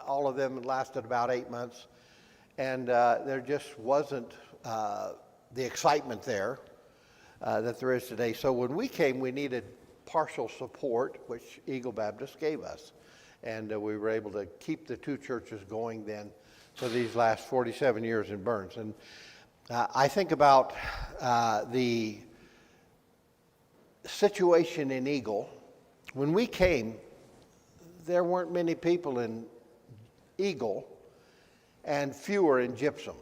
all of them lasted about 8 months, and there just wasn't the excitement there that there is today. So when we came, we needed partial support, which Eagle Baptist gave us. And we were able to keep the two churches going then for these last 47 years in Burns. And I think about the situation in Eagle. When we came, there weren't many people in Eagle and fewer in Gypsum.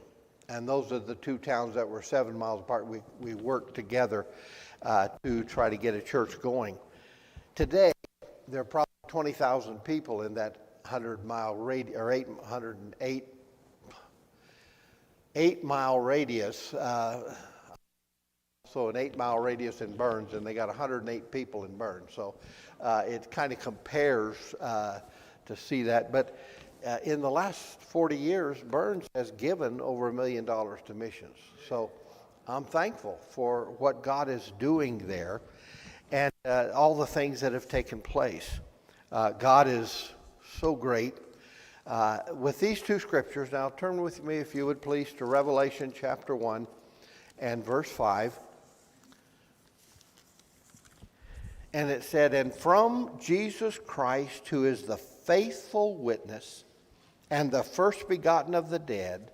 And those are the two towns that were 7 miles apart. We worked together to try to get a church going. Today, there are probably 20,000 people in that 100-mile radius, or 8-mile radius. So an 8-mile radius in Burns, and they got 108 people in Burns. So it kind of compares to see that. But in the last 40 years, Burns has given over $1 million to missions. So I'm thankful for what God is doing there and all the things that have taken place. God is so great. With these two scriptures, now turn with me, if you would please, to Revelation chapter 1 and verse 5. And it said, "And from Jesus Christ, who is the faithful witness and the first begotten of the dead,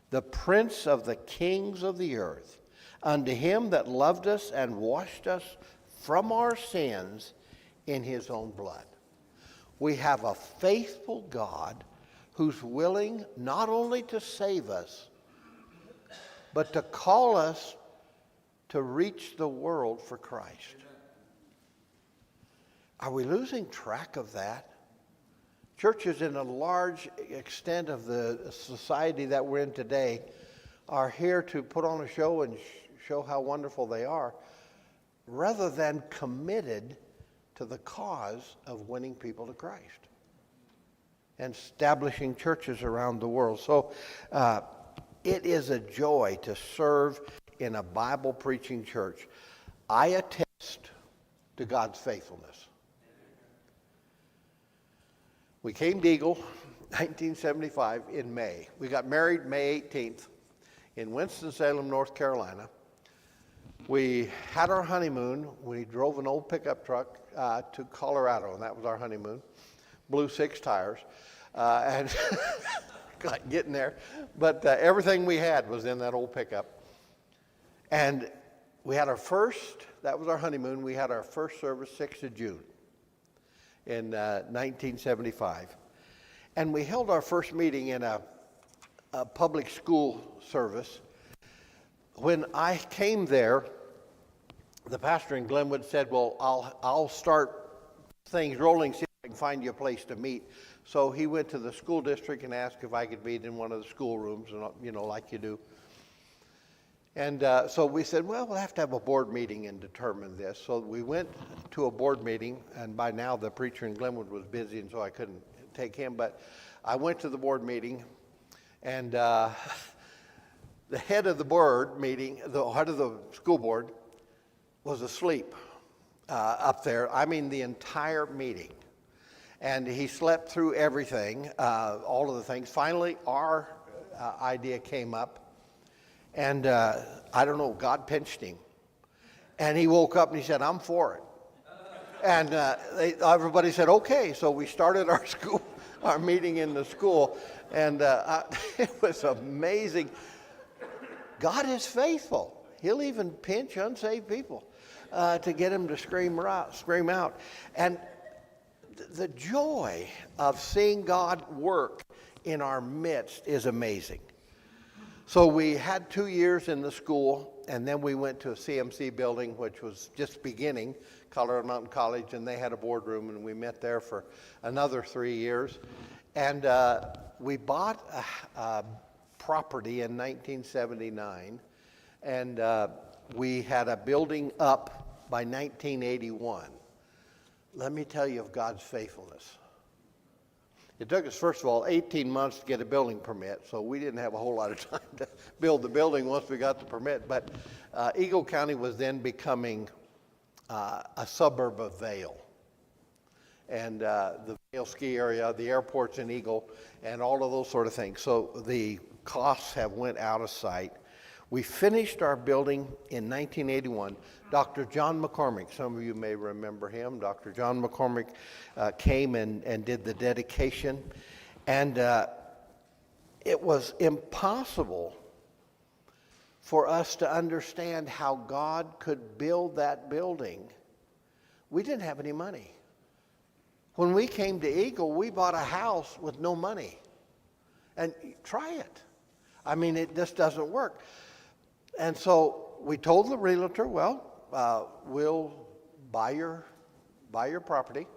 the prince of the kings of the earth, unto him that loved us and washed us from our sins in his own blood." We have a faithful God who's willing not only to save us, but to call us to reach the world for Christ. Are we losing track of that? Churches in a large extent of the society that we're in today are here to put on a show and show how wonderful they are, rather than committed to the cause of winning people to Christ and establishing churches around the world. So it is a joy to serve in a Bible-preaching church. I attest to God's faithfulness. We came to Eagle 1975 in May. We got married May 18th in Winston-Salem, North Carolina. We had our honeymoon. We drove an old pickup truck to Colorado, and that was our honeymoon. Blew 6 tires and getting there. But everything we had was in that old pickup. And we had that was our honeymoon. We had our first service 6th of June. In 1975. And we held our first meeting in a public school service. When I came there, the pastor in Glenwood said, well, I'll start things rolling, see if I can find you a place to meet. So he went to the school district and asked if I could meet in one of the school rooms, like you do. And so we said, well, we'll have to have a board meeting and determine this. So we went to a board meeting, and by now the preacher in Glenwood was busy, and so I couldn't take him. But I went to the board meeting, and the head of the board meeting, the head of the school board, was asleep up there. I mean, the entire meeting. And he slept through everything, all of the things. Finally, our idea came up. And I don't know, God pinched him. And he woke up and he said, I'm for it. And everybody said, okay. So we started our meeting in the school. And it was amazing. God is faithful. He'll even pinch unsaved people to get them to scream out. And the joy of seeing God work in our midst is amazing. So we had 2 years in the school, and then we went to a CMC building, which was just beginning, Colorado Mountain College, and they had a boardroom, and we met there for another 3 years. And we bought a property in 1979, and we had a building up by 1981. Let me tell you of God's faithfulness. It took us, first of all, 18 months to get a building permit, so we didn't have a whole lot of time to build the building once we got the permit. But Eagle County was then becoming a suburb of Vail. and the Vail ski area, the airports in Eagle, and all of those sort of things. So the costs have went out of sight. We finished our building in 1981. Dr. John McCormick, some of you may remember him. Dr. John McCormick came and did the dedication. And it was impossible for us to understand how God could build that building. We didn't have any money. When we came to Eagle, we bought a house with no money. And try it. I mean, it just doesn't work. And so we told the realtor, well, we'll buy your property.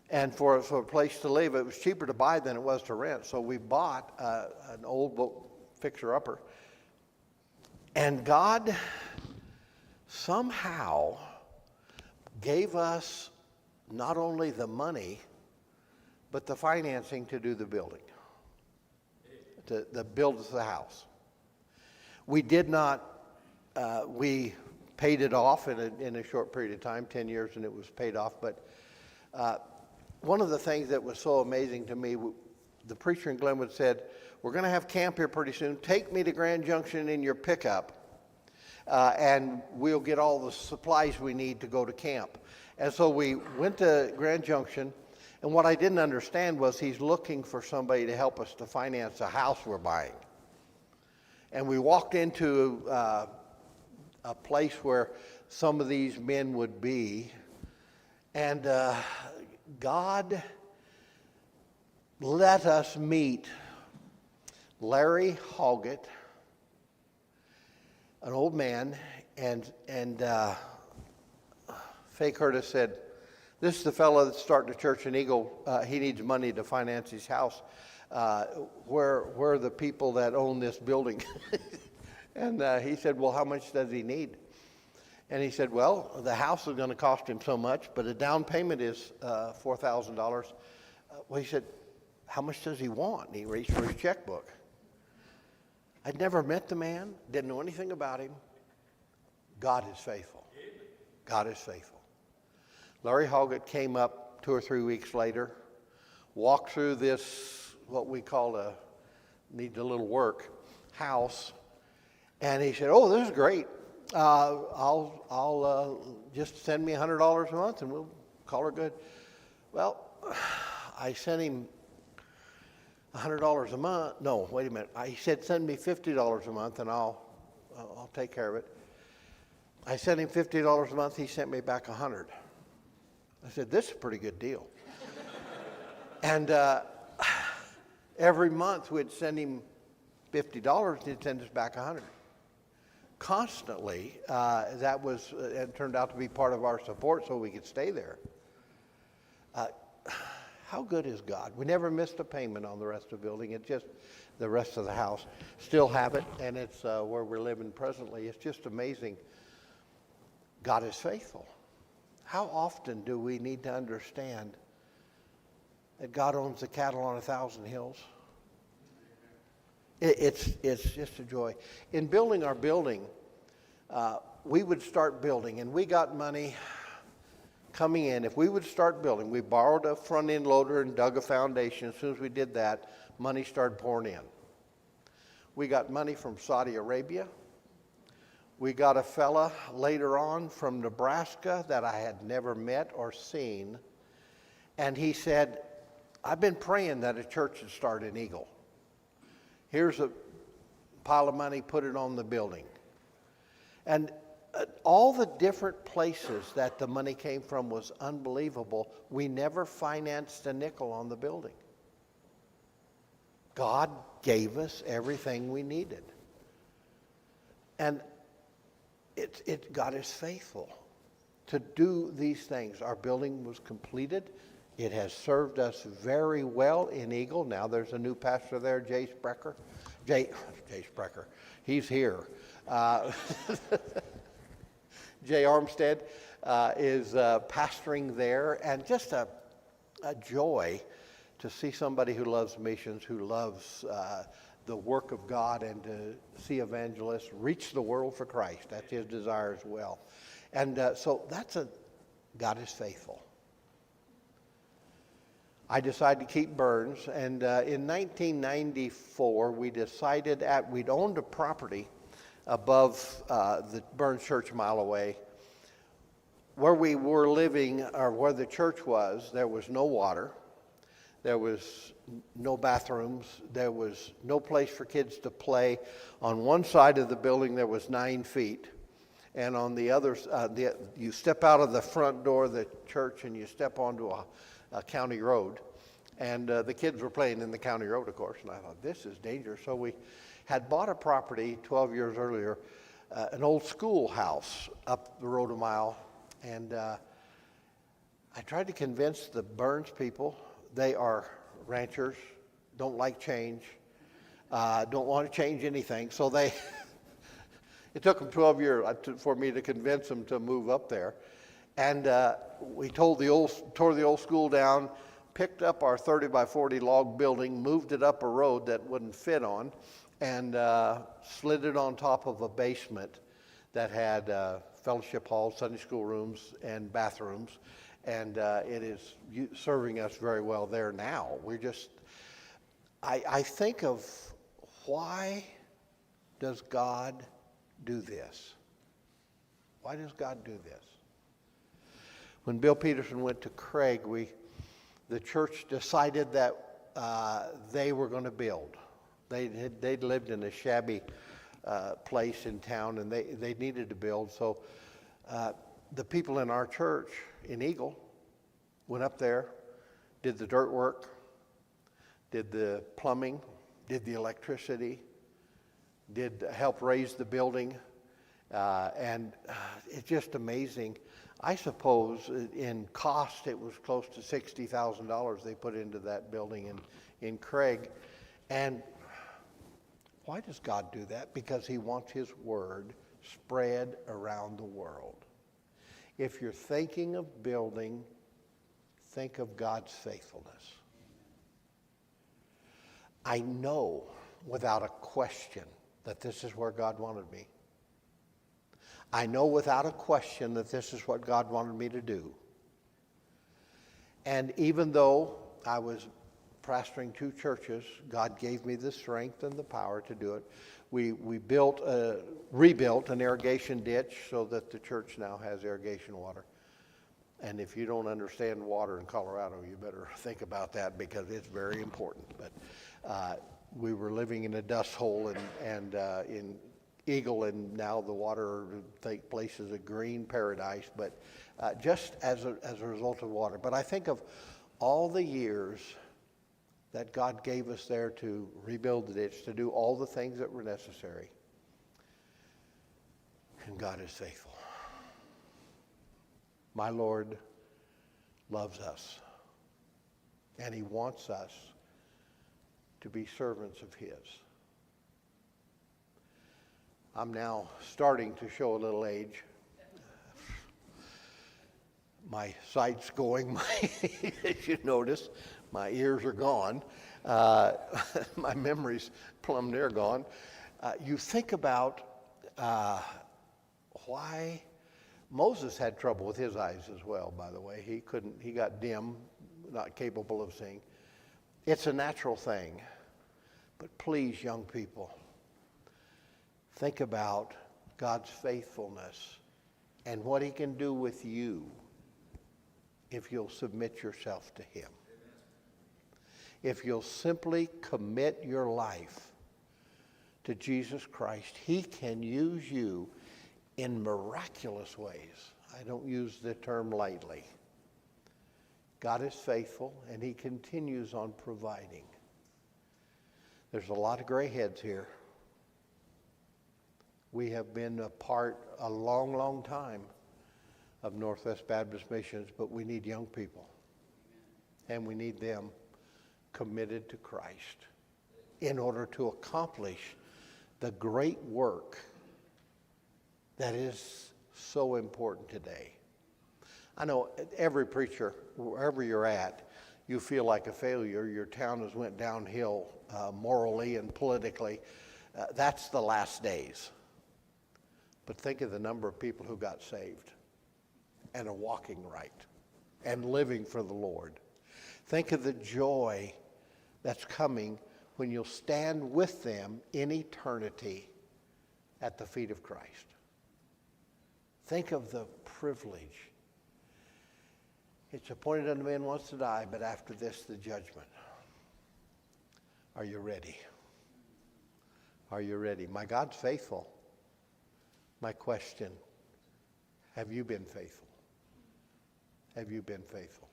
And for a place to live, it was cheaper to buy than it was to rent. So we bought an old boat fixer-upper. And God somehow gave us not only the money, but the financing to do the building, to build the house. We did not, we paid it off in a short period of time, 10 years, and it was paid off. But one of the things that was so amazing to me, the preacher in Glenwood said, we're going to have camp here pretty soon. Take me to Grand Junction in your pickup, and we'll get all the supplies we need to go to camp. And so we went to Grand Junction, and what I didn't understand was he's looking for somebody to help us to finance a house we're buying. And we walked into a place where some of these men would be, and God let us meet Larry Hoggett, an old man, and Faye Curtis said, this is the fellow that's starting a church in Eagle. He needs money to finance his house. Where are the people that own this building? And he said, well, how much does he need? And he said, well, the house is going to cost him so much, but a down payment is $4,000. Well, he said, how much does he want? And he reached for his checkbook. I'd never met the man, didn't know anything about him. God is faithful. God is faithful. Larry Hoggett came up 2 or 3 weeks later, walked through this, what we call needs a little work, house, and he said, oh, this is great. I'll just send me $100 a month and we'll call her good. Well, I sent him $100 a month. No, wait a minute. He said, send me $50 a month and I'll take care of it. I sent him $50 a month. He sent me back $100. I said, this is a pretty good deal. And every month we'd send him $50, he'd send us back $100. Constantly, that was, it turned out to be part of our support so we could stay there. How good is God? We never missed a payment on the rest of the building. It's just the rest of the house. Still have it, and it's where we're living presently. It's just amazing. God is faithful. How often do we need to understand that God owns the cattle on 1,000 hills? It's just a joy. In building our building, we would start building, and we got money coming in. If we would start building, we borrowed a front-end loader and dug a foundation. As soon as we did that, money started pouring in. We got money from Saudi Arabia. We got a fella later on from Nebraska that I had never met or seen, and he said, I've been praying that a church would start in Eagle. Here's a pile of money, put it on the building. And all the different places that the money came from was unbelievable. We never financed a nickel on the building. God gave us everything we needed. And God is faithful to do these things. Our building was completed. It has served us very well in Eagle. Now there's a new pastor there, Jay Sprecher. Jay Sprecher. He's here. Jay Armstead is pastoring there, and just a joy to see somebody who loves missions, who loves the work of God, and to see evangelists reach the world for Christ. That's his desire as well. And so God is faithful. I decided to keep Burns, and in 1994, we decided we'd owned a property above the Burns Church a mile away. Where we were living, or where the church was, there was no water, there was no bathrooms, there was no place for kids to play. On one side of the building, there was 9 feet, and on the other, you step out of the front door of the church and you step onto a county road, and the kids were playing in the county road, of course, and I thought, this is dangerous. So we had bought a property 12 years earlier, an old schoolhouse up the road a mile, and I tried to convince the Burns people. They are ranchers, don't like change, don't want to change anything, so they it took them 12 years for me to convince them to move up there. And we tore the old school down, picked up our 30 by 40 log building, moved it up a road that wouldn't fit on, and slid it on top of a basement that had fellowship halls, Sunday school rooms, and bathrooms. And it is serving us very well there now. I think of, why does God do this? Why does God do this? When Bill Peterson went to Craig, the church decided that they were going to build. They'd lived in a shabby place in town, and they needed to build. So the people in our church in Eagle went up there, did the dirt work, did the plumbing, did the electricity, did help raise the building, and it's just amazing. I suppose in cost it was close to $60,000 they put into that building in Craig. And why does God do that? Because he wants his word spread around the world. If you're thinking of building, think of God's faithfulness. I know without a question that this is where God wanted me. I know without a question that this is what God wanted me to do. And even though I was pastoring 2 churches, God gave me the strength and the power to do it. We rebuilt an irrigation ditch so that the church now has irrigation water. And if you don't understand water in Colorado, you better think about that, because it's very important. But we were living in a dust hole and in Eagle, and now the water place is a green paradise, but just as a result of water. But I think of all the years that God gave us there to rebuild the ditch, to do all the things that were necessary. And God is faithful. My Lord loves us, and he wants us to be servants of his. I'm now starting to show a little age. My sight's going, as you notice, my ears are gone. My memory's plumb near gone. You think about why Moses had trouble with his eyes as well, by the way. He got dim, not capable of seeing. It's a natural thing. But please, young people, think about God's faithfulness and what he can do with you if you'll submit yourself to him. If you'll simply commit your life to Jesus Christ, he can use you in miraculous ways. I don't use the term lightly. God is faithful, and he continues on providing. There's a lot of gray heads here. We have been a part a long, long time of Northwest Baptist Missions, but we need young people. And we need them committed to Christ in order to accomplish the great work that is so important today. I know every preacher, wherever you're at, you feel like a failure. Your town has went downhill morally and politically. That's the last days. But think of the number of people who got saved and are walking right and living for the Lord. Think of the joy that's coming when you'll stand with them in eternity at the feet of Christ. Think of the privilege. It's appointed unto man once to die, but after this, the judgment. Are you ready? Are you ready? My God's faithful. My question, have you been faithful? Have you been faithful?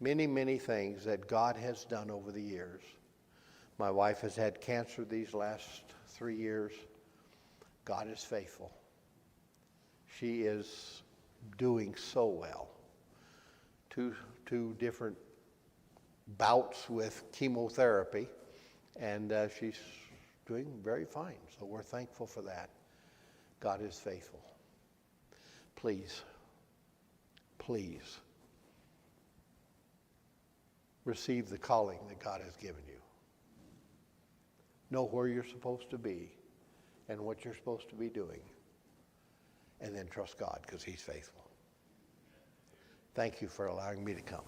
Many, many things that God has done over the years. My wife has had cancer these last 3 years. God is faithful. She is doing so well. Two different bouts with chemotherapy, and she's doing very fine. So we're thankful for that. God is faithful. Please, please receive the calling that God has given you. Know where you're supposed to be and what you're supposed to be doing. And then trust God because He's faithful. Thank you for allowing me to come.